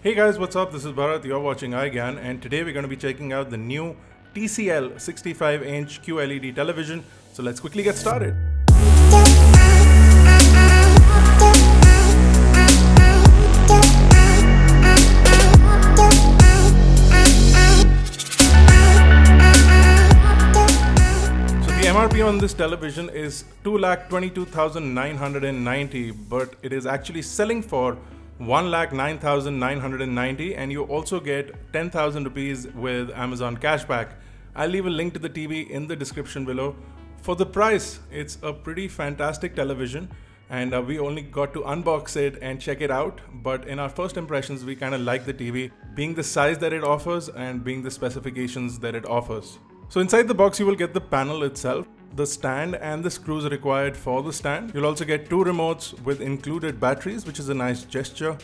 Hey guys, what's up? This is Bharat, you're watching iGyaan, and today we're going to be checking out the new TCL 65-inch QLED television. So let's quickly get started. The MRP on this television is 2,22,990, but it is actually selling for 1,09,990, and you also get 10,000 rupees with Amazon cashback. I'll leave a link to the TV in the description below. For the price, it's a pretty fantastic television, and we only got to unbox it and check it out, but in our first impressions we kind of like the TV, being the size that it offers and being the specifications that it offers. So inside the box you will get the panel itself, the stand and the screws required for the stand. You'll also get two remotes with included batteries, which is a nice gesture.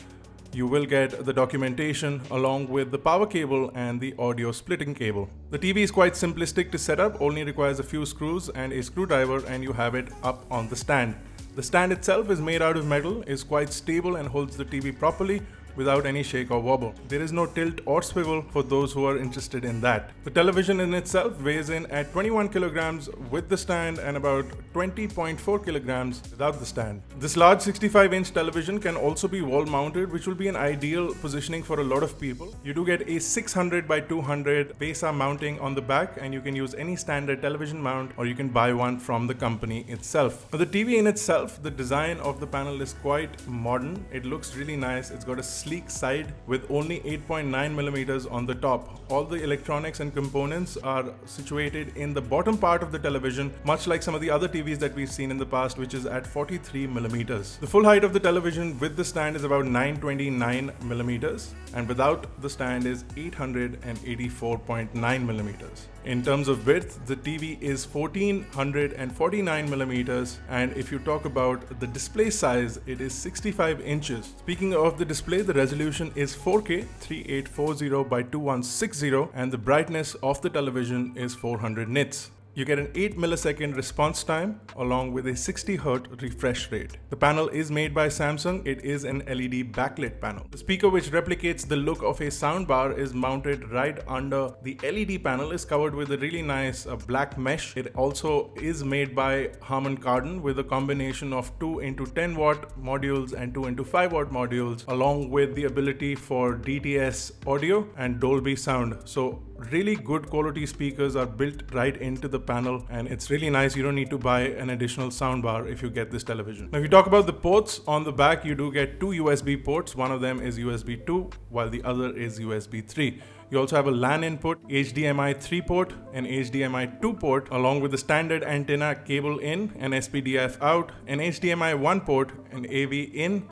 You will get the documentation along with the power cable and the audio splitting cable. The TV is quite simplistic to set up, only requires a few screws and a screwdriver, and you have it up on the stand. The stand itself is made out of metal, is quite stable and holds the TV properly without any shake or wobble. There is no tilt or swivel for those who are interested in that. The television in itself weighs in at 21 kilograms with the stand and about 20.4 kilograms without the stand. This large 65-inch television can also be wall mounted, which will be an ideal positioning for a lot of people. You do get a 600 by 200 base-arm mounting on the back, and you can use any standard television mount or you can buy one from the company itself. For the TV in itself, the design of the panel is quite modern. It looks really nice. It's got a sleek side with only 8.9 millimeters on the top. All the electronics and components are situated in the bottom part of the television, much like some of the other TVs that we've seen in the past, which is at 43 millimeters. The full height of the television with the stand is about 929 millimeters, and without the stand is 884.9 millimeters. In terms of width, the TV is 1449 millimeters, and if you talk about the display size, it is 65 inches. Speaking of the display, the resolution is 4K 3840 by 2160, and the brightness of the television is 400 nits. You get an 8 millisecond response time along with a 60 Hz refresh rate. The panel is made by Samsung. It is an LED backlit panel. The speaker, which replicates the look of a soundbar, is mounted right under the LED panel, is covered with a really nice black mesh. It also is made by Harman Kardon with a combination of 2x10 watt modules and 2x5 watt modules, along with the ability for DTS audio and Dolby sound. So really good quality speakers are built right into the panel, and it's really nice. You don't need to buy an additional soundbar if you get this television. Now, if you talk about the ports on the back, you do get two USB ports. One of them is USB 2 while the other is USB 3. You also have a LAN input, HDMI 3 port, and HDMI 2 port, along with the standard antenna cable in, an SPDIF out, an HDMI 1 port, an AV in,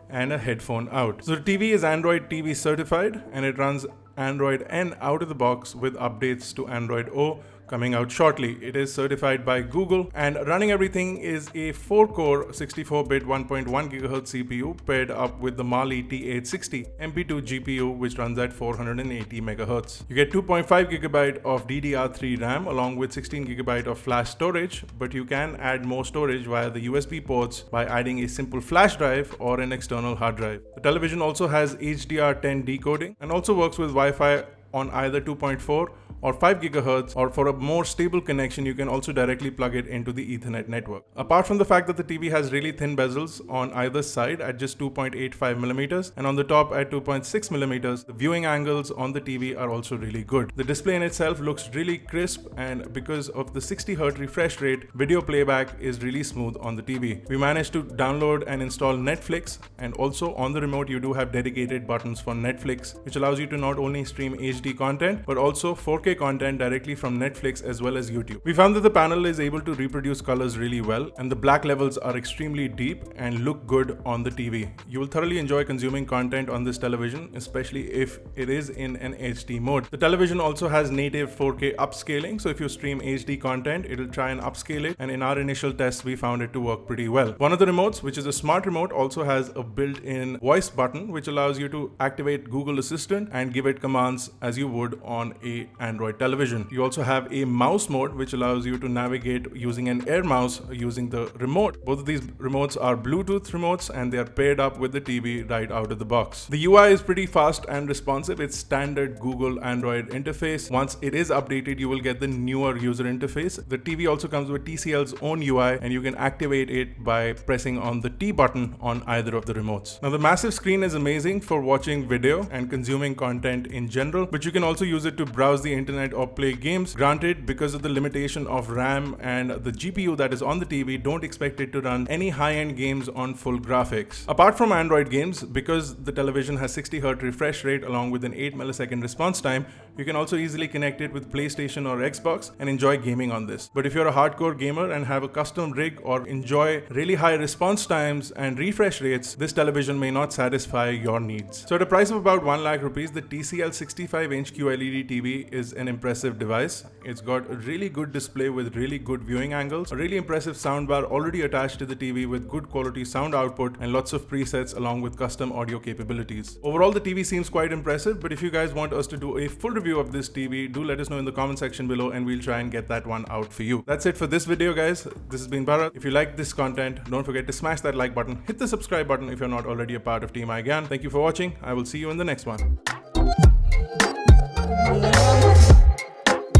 and a headphone out. So the TV is Android TV certified, and it runs Android N out of the box with updates to Android O coming out shortly. It is certified by Google, and running everything is a 4-core 64-bit 1.1 GHz CPU paired up with the Mali T860 MP2 GPU, which runs at 480 MHz. You get 2.5 GB of DDR3 RAM along with 16 GB of flash storage, but you can add more storage via the USB ports by adding a simple flash drive or an external hard drive. The television also has HDR10 decoding and also works with Wi-Fi on either 2.4 or 5 GHz, or for a more stable connection, you can also directly plug it into the Ethernet network. Apart from the fact that the TV has really thin bezels on either side at just 2.85 millimeters and on the top at 2.6 millimeters, the viewing angles on the TV are also really good. The display in itself looks really crisp, and because of the 60 Hz refresh rate, video playback is really smooth on the TV. We managed to download and install Netflix, and also on the remote you do have dedicated buttons for Netflix, which allows you to not only stream HD content but also 4K content directly from Netflix as well as YouTube. We found that the panel is able to reproduce colors really well, and the black levels are extremely deep and look good on the TV. You will thoroughly enjoy consuming content on this television, especially if it is in an HD mode. The television also has native 4K upscaling, so if you stream HD content, it will try and upscale it, and in our initial tests we found it to work pretty well. One of the remotes, which is a smart remote, also has a built-in voice button which allows you to activate Google Assistant and give it commands as you would on a Android Android television. You also have a mouse mode which allows you to navigate using an air mouse using the remote. Both of these remotes are Bluetooth remotes and they are paired up with the TV right out of the box. The UI is pretty fast and responsive. It's standard Google Android interface. Once it is updated, you will get the newer user interface. The TV also comes with TCL's own UI and you can activate it by pressing on the T button on either of the remotes. Now the massive screen is amazing for watching video and consuming content in general, but you can also use it to browse the internet or play games. Granted, because of the limitation of RAM and the GPU that is on the TV, don't expect it to run any high-end games on full graphics. Apart from Android games, because the television has 60Hz refresh rate along with an 8 millisecond response time, you can also easily connect it with PlayStation or Xbox and enjoy gaming on this. But if you're a hardcore gamer and have a custom rig or enjoy really high response times and refresh rates, this television may not satisfy your needs. So at a price of about 1 lakh rupees, the TCL 65-inch QLED TV is an impressive device. It's got a really good display with really good viewing angles, a really impressive soundbar already attached to the TV with good quality sound output and lots of presets along with custom audio capabilities. Overall, the TV seems quite impressive, but if you guys want us to do a full review of this TV, do let us know in the comment section below and we'll try and get that one out for you. That's it for this video, guys. This has been Bharat. If you like this content, don't forget to smash that like button, hit the subscribe button if you're not already a part of Team iGyaan. Thank you for watching. I will see you in the next one.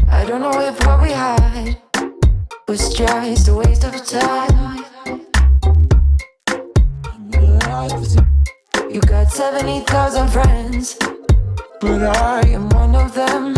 I don't know if what we had was just a waste of time. You got 70,000 friends, but I am one of them.